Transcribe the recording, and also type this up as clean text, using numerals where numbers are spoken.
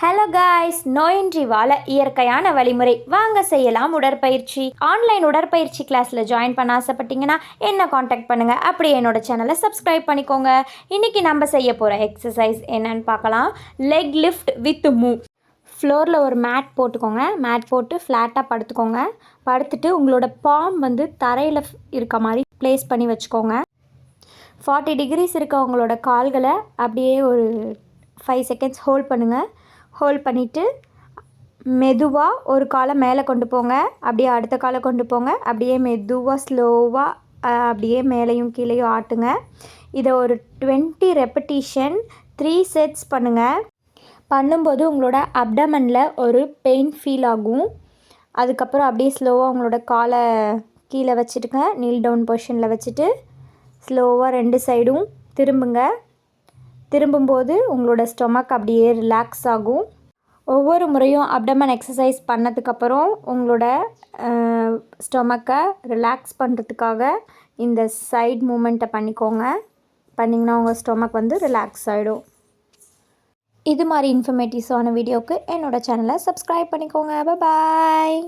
Hello guys, நோயின்றி வாழ இயற்கையான வழிமுறை வாங்க செய்யலாம் உடற்பயிற்சி. ஆன்லைன் உடற்பயிற்சி கிளாஸில் ஜாயின் பண்ண ஆசைப்பட்டீங்கன்னா என்ன காண்டாக்ட் பண்ணுங்கள். அப்படி என்னோட சேனலை சப்ஸ்கிரைப் பண்ணிக்கோங்க. இன்றைக்கி நம்ம செய்ய போகிற எக்ஸசைஸ் என்னன்னு பார்க்கலாம். Leg lift with move. ஃப்ளோரில் ஒரு மேட் போட்டுக்கோங்க. மேட் போட்டு ஃப்ளாட்டாக படுத்துக்கோங்க. படுத்துட்டு உங்களோட பாம் தரையில் இருக்க மாதிரி ப்ளேஸ் பண்ணி வச்சுக்கோங்க. 40 டிகிரிஸ் இருக்க உங்களோட கால்களை அப்படியே ஒரு 5 செகண்ட்ஸ் ஹோல்ட் பண்ணுங்கள். ஹோல்ட் பண்ணிவிட்டு மெதுவாக ஒரு காலை மேலே கொண்டு போங்க, அப்படியே அடுத்த காலை கொண்டு போங்க, அப்படியே மெதுவாக ஸ்லோவாக அப்படியே மேலேயும் கீழேயும் ஆட்டுங்க. இதை ஒரு 20 ரெப்படிஷன் 3 செட்ஸ் பண்ணுங்கள். பண்ணும்போது உங்களோட அப்டமனில் ஒரு பெயின் ஃபீல் ஆகும். அதுக்கப்புறம் அப்படியே ஸ்லோவாக உங்களோட காலை கீழே வச்சுட்டுங்க. நீல் டவுன் பொசிஷனில் வச்சுட்டு ஸ்லோவாக 2 சைடும் திரும்புங்க. திரும்பும்போது உங்களோட ஸ்டொமக் அப்படியே ரிலாக்ஸ் ஆகும். ஒவ்வொரு முறையும் அப்டமன் எக்ஸசைஸ் பண்ணதுக்கப்புறம் உங்களோட ஸ்டொமக்கை ரிலாக்ஸ் பண்ணுறதுக்காக இந்த சைட் மூமெண்ட்டை பண்ணிக்கோங்க. பண்ணிங்கன்னா உங்கள் ஸ்டொமக் ரிலாக்ஸ் ஆகிடும். இது மாதிரி இன்ஃபர்மேட்டிவ்ஸான வீடியோவுக்கு என்னோடய சேனலை சப்ஸ்கிரைப் பண்ணிக்கோங்க. பாய்.